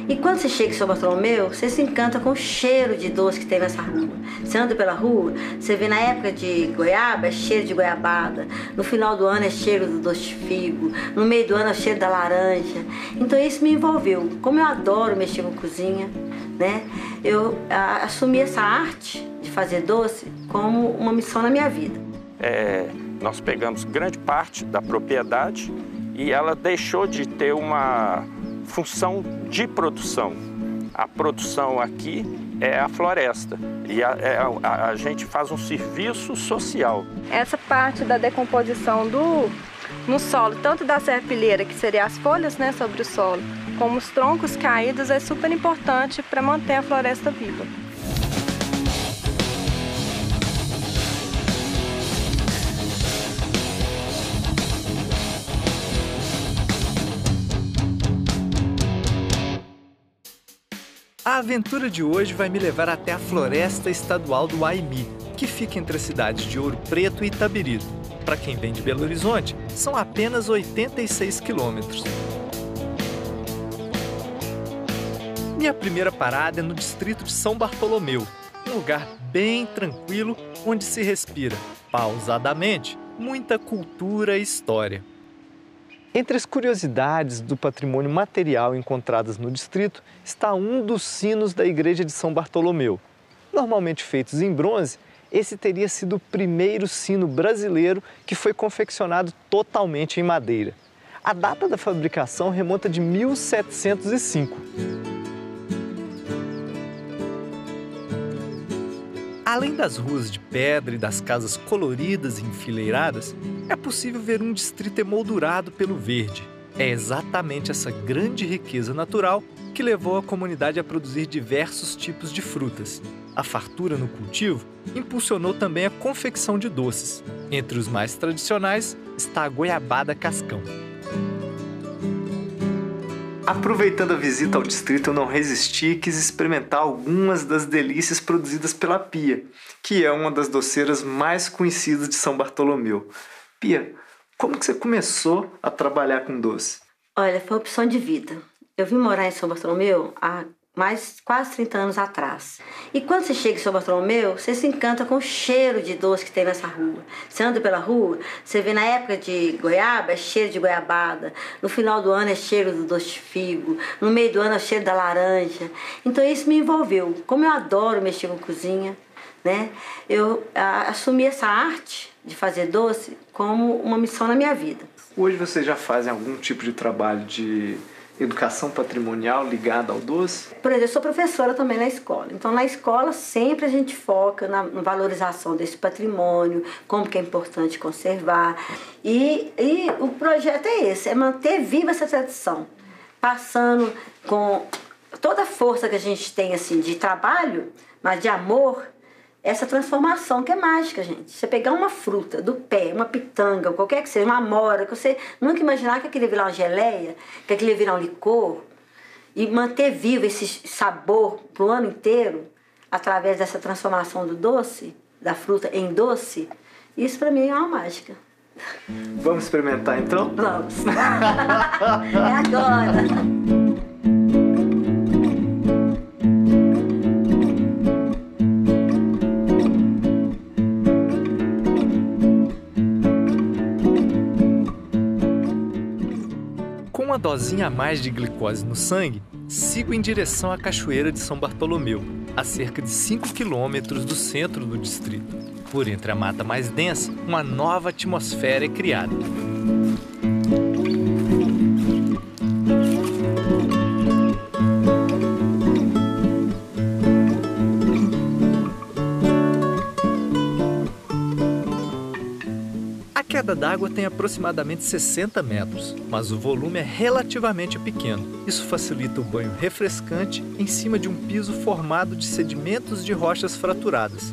E quando você chega em São Bartolomeu, você se encanta com o cheiro de doce que tem nessa rua. Você anda pela rua, você vê na época de goiaba, é cheiro de goiabada. No final do ano é cheiro do doce de figo. No meio do ano é o cheiro da laranja. Então isso me envolveu. Como eu adoro mexer com cozinha, né? Eu assumi essa arte de fazer doce como uma missão na minha vida. Nós pegamos grande parte da propriedade e ela deixou de ter uma função de produção. A produção aqui é a floresta e a gente faz um serviço social. Essa parte da decomposição no solo, tanto da serrapilheira, que seria as folhas, né, sobre o solo, como os troncos caídos, é super importante para manter a floresta viva. A aventura de hoje vai me levar até a Floresta Estadual do Aimi, que fica entre as cidades de Ouro Preto e Itabirito. Para quem vem de Belo Horizonte, são apenas 86 quilômetros. Minha primeira parada é no distrito de São Bartolomeu, um lugar bem tranquilo onde se respira, pausadamente, muita cultura e história. Entre as curiosidades do patrimônio material encontradas no distrito está um dos sinos da igreja de São Bartolomeu. Normalmente feitos em bronze, esse teria sido o primeiro sino brasileiro que foi confeccionado totalmente em madeira. A data da fabricação remonta de 1705. Além das ruas de pedra e das casas coloridas e enfileiradas, é possível ver um distrito emoldurado pelo verde. É exatamente essa grande riqueza natural que levou a comunidade a produzir diversos tipos de frutas. A fartura no cultivo impulsionou também a confecção de doces. Entre os mais tradicionais está a goiabada cascão. Aproveitando a visita ao distrito, eu não resisti e quis experimentar algumas das delícias produzidas pela Pia, que é uma das doceiras mais conhecidas de São Bartolomeu. Pia, como que você começou a trabalhar com doce? Olha, foi uma opção de vida. Eu vim morar em São Bartolomeu há quase 30 anos atrás. E quando você chega em São Bartolomeu, você se encanta com o cheiro de doce que tem nessa rua. Você anda pela rua, você vê na época de goiaba, é cheiro de goiabada. No final do ano é cheiro do doce de figo. No meio do ano é o cheiro da laranja. Então isso me envolveu. Como eu adoro mexer com cozinha, né? Eu assumi essa arte de fazer doce como uma missão na minha vida. Hoje vocês já fazem algum tipo de trabalho de educação patrimonial ligada ao doce? Por exemplo, eu sou professora também na escola. Então, na escola, sempre a gente foca na valorização desse patrimônio, como que é importante conservar. E o projeto é esse, é manter viva essa tradição, passando com toda a força que a gente tem assim, de trabalho, mas de amor, essa transformação que é mágica, gente. Você pegar uma fruta do pé, uma pitanga, qualquer que seja, uma amora, que você nunca imaginar que aquilo ia virar uma geleia, que aquilo ia virar um licor, e manter vivo esse sabor pro ano inteiro, através dessa transformação do doce, da fruta em doce, isso pra mim é uma mágica. Vamos experimentar então? Vamos! É agora! Com uma dosinha a mais de glicose no sangue, sigo em direção à Cachoeira de São Bartolomeu, a cerca de 5 quilômetros do centro do distrito. Por entre a mata mais densa, uma nova atmosfera é criada. A queda d'água tem aproximadamente 60 metros, mas o volume é relativamente pequeno. Isso facilita o banho refrescante em cima de um piso formado de sedimentos de rochas fraturadas.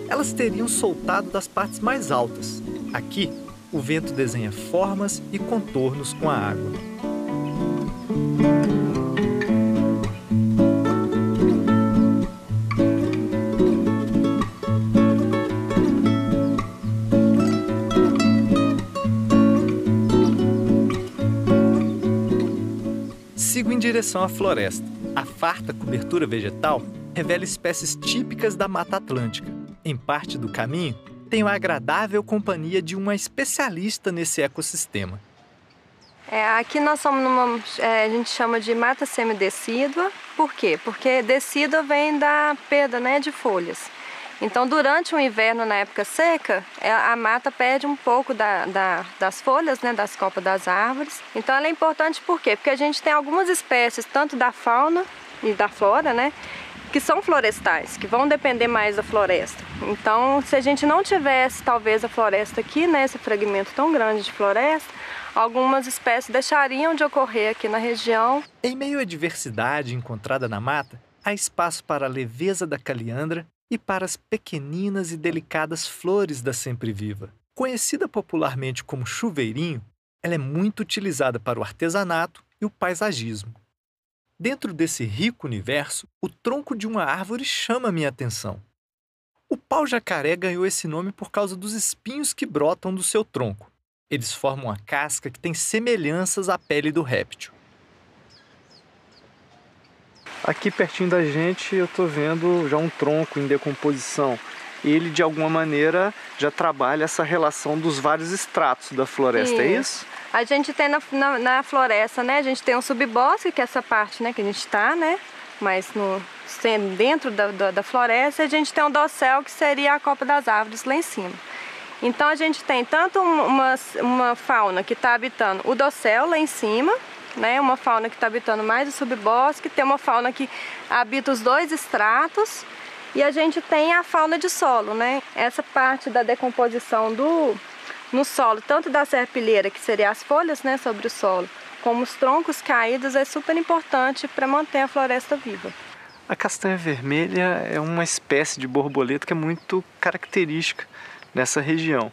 Elas teriam soltado das partes mais altas. Aqui, o vento desenha formas e contornos com a água. direção à floresta. A farta cobertura vegetal revela espécies típicas da Mata Atlântica. Em parte do caminho, tenho a agradável companhia de uma especialista nesse ecossistema. Aqui nós somos a gente chama de mata semidecídua. Por quê? Porque decídua vem da perda, né, de folhas. Então, durante o inverno, na época seca, a mata perde um pouco das folhas, né, das copas das árvores. Então, ela é importante por quê? Porque a gente tem algumas espécies, tanto da fauna e da flora, né, que são florestais, que vão depender mais da floresta. Então, se a gente não tivesse, talvez, a floresta aqui, né, esse fragmento tão grande de floresta, algumas espécies deixariam de ocorrer aqui na região. Em meio à diversidade encontrada na mata, há espaço para a leveza da caliandra e para as pequeninas e delicadas flores da sempre-viva. Conhecida popularmente como chuveirinho, ela é muito utilizada para o artesanato e o paisagismo. Dentro desse rico universo, o tronco de uma árvore chama minha atenção. O pau-jacaré ganhou esse nome por causa dos espinhos que brotam do seu tronco. Eles formam a casca que tem semelhanças à pele do réptil. Aqui pertinho da gente eu estou vendo já um tronco em decomposição. Ele, de alguma maneira, já trabalha essa relação dos vários estratos da floresta, é isso? A gente tem na floresta, né? A gente tem um subbosque, que é essa parte, né, que a gente está, né? Mas dentro da floresta, a gente tem um dossel, que seria a copa das árvores lá em cima. Então a gente tem tanto uma fauna que está habitando o dossel lá em cima, né? Uma fauna que está habitando mais o subbosque, tem uma fauna que habita os dois estratos, e a gente tem a fauna de solo, né? Essa parte da decomposição no solo, tanto da serpilheira, que seria as folhas, né, sobre o solo, como os troncos caídos, é super importante para manter a floresta viva. A castanha vermelha é uma espécie de borboleta que é muito característica nessa região.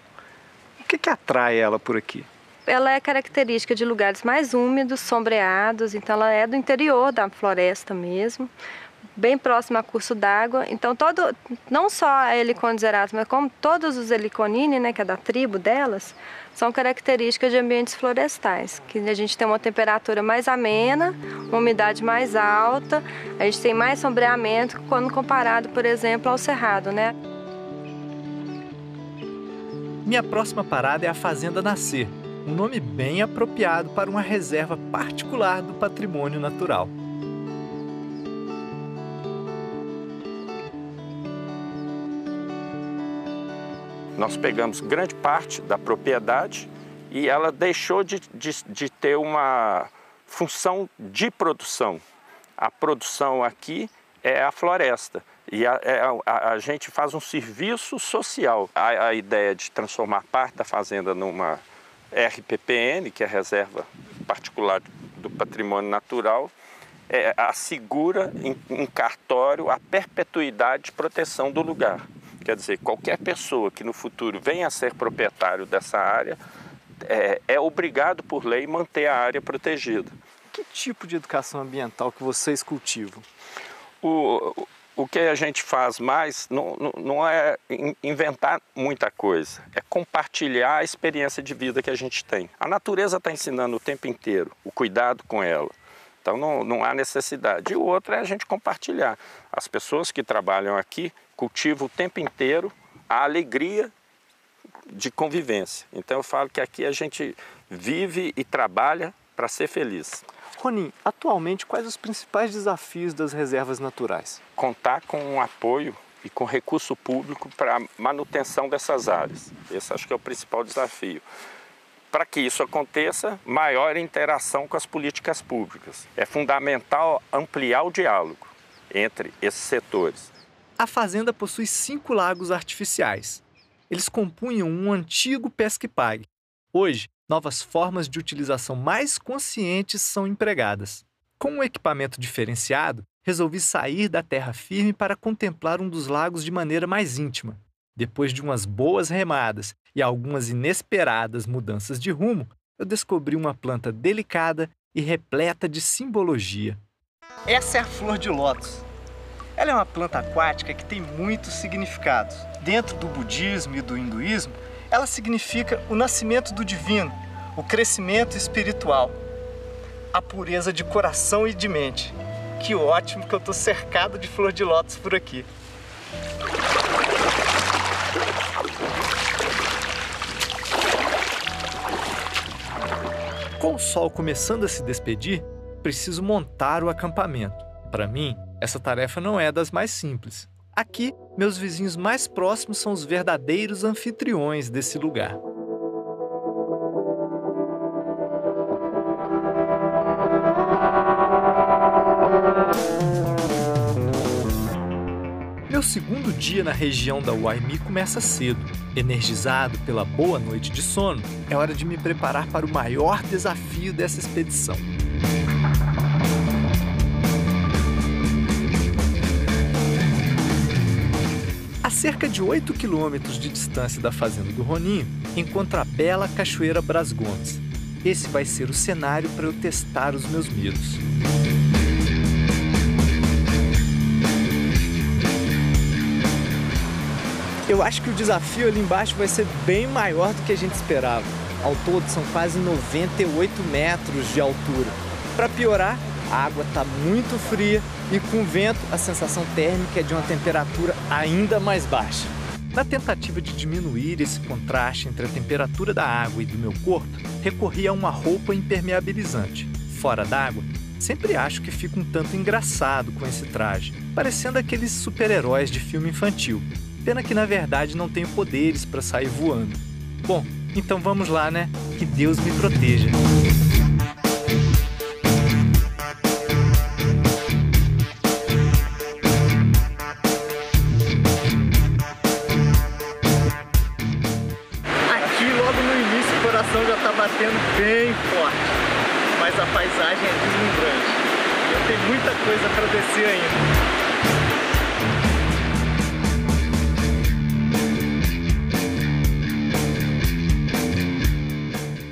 O que atrai ela por aqui? Ela é característica de lugares mais úmidos, sombreados, então ela é do interior da floresta mesmo, bem próxima a curso d'água. Então não só a Heliconia erata, mas como todos os Heliconini, né, que é da tribo delas, são características de ambientes florestais, que a gente tem uma temperatura mais amena, uma umidade mais alta, a gente tem mais sombreamento quando comparado, por exemplo, ao cerrado, né? Minha próxima parada é a Fazenda Nascer, um nome bem apropriado para uma reserva particular do patrimônio natural. Nós pegamos grande parte da propriedade e ela deixou de ter uma função de produção. A produção aqui é a floresta. E a gente faz um serviço social. A ideia de transformar parte da fazenda numa RPPN, que é a Reserva Particular do Patrimônio Natural, assegura em cartório a perpetuidade de proteção do lugar. Quer dizer, qualquer pessoa que no futuro venha a ser proprietário dessa área é obrigado por lei manter a área protegida. Que tipo de educação ambiental que vocês cultivam? O que a gente faz mais não é inventar muita coisa, é compartilhar a experiência de vida que a gente tem. A natureza está ensinando o tempo inteiro o cuidado com ela, então não há necessidade. E o outro é a gente compartilhar. As pessoas que trabalham aqui cultivam o tempo inteiro a alegria de convivência. Então eu falo que aqui a gente vive e trabalha para ser feliz. Ronin, atualmente quais os principais desafios das reservas naturais? Contar com um apoio e com recurso público para a manutenção dessas áreas. Esse acho que é o principal desafio. Para que isso aconteça, maior interação com as políticas públicas. É fundamental ampliar o diálogo entre esses setores. A fazenda possui 5 lagos artificiais. Eles compunham um antigo pesque-pague. Hoje, novas formas de utilização mais conscientes são empregadas. Com um equipamento diferenciado, resolvi sair da terra firme para contemplar um dos lagos de maneira mais íntima. Depois de umas boas remadas e algumas inesperadas mudanças de rumo, eu descobri uma planta delicada e repleta de simbologia. Essa é a flor de lótus. Ela é uma planta aquática que tem muitos significados. Dentro do budismo e do hinduísmo, ela significa o nascimento do divino, o crescimento espiritual. a pureza de coração e de mente. Que ótimo que eu tô cercado de flor de lótus por aqui. Com o sol começando a se despedir, preciso montar o acampamento. Para mim, essa tarefa não é das mais simples. Aqui, meus vizinhos mais próximos são os verdadeiros anfitriões desse lugar. Meu segundo dia na região da Waimi começa cedo. Energizado pela boa noite de sono, é hora de me preparar para o maior desafio dessa expedição. A cerca de 8 quilômetros de distância da fazenda do Roninho, encontro a bela Cachoeira Bras Gomes. Esse vai ser o cenário para eu testar os meus medos. Eu acho que o desafio ali embaixo vai ser bem maior do que a gente esperava. Ao todo, são quase 98 metros de altura. Para piorar, a água está muito fria e com o vento, a sensação térmica é de uma temperatura ainda mais baixa. Na tentativa de diminuir esse contraste entre a temperatura da água e do meu corpo, recorri a uma roupa impermeabilizante. Fora d'água, sempre acho que fico um tanto engraçado com esse traje, parecendo aqueles super-heróis de filme infantil. Pena que, na verdade, não tenho poderes para sair voando. Bom, então vamos lá, né? Que Deus me proteja. Aqui, logo no início, o coração já está batendo bem forte. Mas a paisagem é deslumbrante. Eu tenho muita coisa para descer ainda.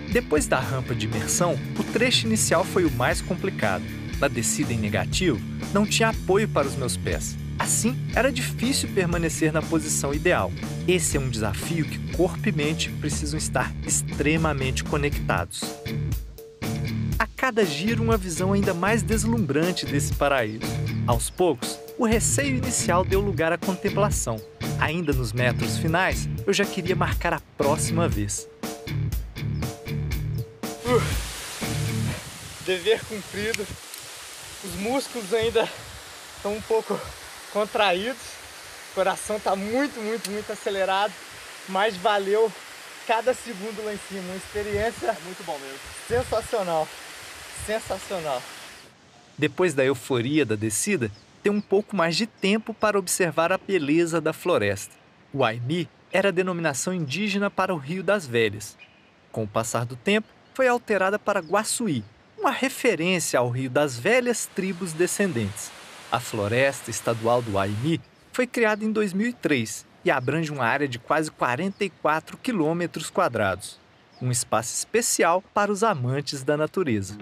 Depois da rampa de imersão, o trecho inicial foi o mais complicado. Na descida em negativo, não tinha apoio para os meus pés. Assim, era difícil permanecer na posição ideal. Esse é um desafio que corpo e mente precisam estar extremamente conectados. A cada giro, uma visão ainda mais deslumbrante desse paraíso. Aos poucos, o receio inicial deu lugar à contemplação. Ainda nos metros finais, eu já queria marcar a próxima vez. Dever cumprido. Os músculos ainda estão um pouco contraídos. O coração está muito acelerado. Mas valeu cada segundo lá em cima. Uma experiência muito bom mesmo. Sensacional. Sensacional. Depois da euforia da descida, tem um pouco mais de tempo para observar a beleza da floresta. O Waimi era a denominação indígena para o Rio das Velhas. Com o passar do tempo, foi alterada para Guaçuí, uma referência ao Rio das Velhas Tribos Descendentes. A Floresta Estadual do Waimi foi criada em 2003 e abrange uma área de quase 44 quilômetros quadrados. Um espaço especial para os amantes da natureza.